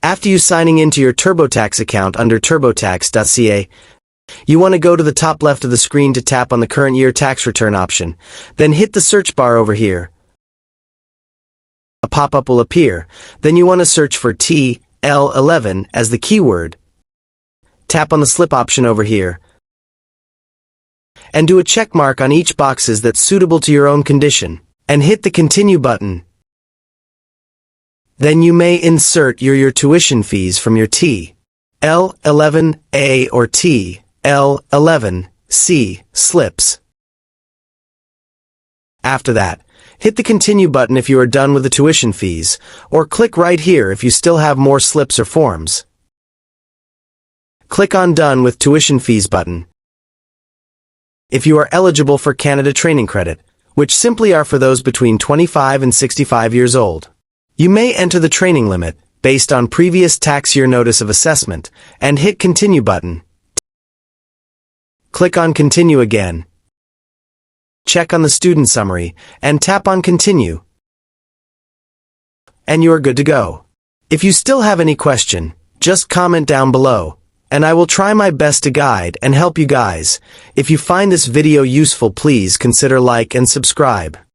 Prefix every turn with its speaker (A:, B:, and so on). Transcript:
A: After you signing into your TurboTax account under TurboTax.ca, you want to go to the top left of the screen to tap on the current year tax return option. Then hit the search bar over here. A pop-up will appear. Then you want to search for TL11 as the keyword. Tap on the slip option over here. And do a check mark on each boxes that's suitable to your own condition. And hit the continue button. Then you may insert your tuition fees from your TL11A or TL11C slips. After that, hit the continue button if you are done with the tuition fees, or click right here if you still have more slips or forms. Click on Done with Tuition Fees button. If you are eligible for Canada Training Credit, which simply are for those between 25 and 65 years old, you may enter the training limit based on previous tax year notice of assessment and hit Continue button. Click on Continue again. Check on the student summary and tap on Continue. And you are good to go. If you still have any question, just comment down below, and I will try my best to guide and help you guys. If you find this video useful, please consider like and subscribe.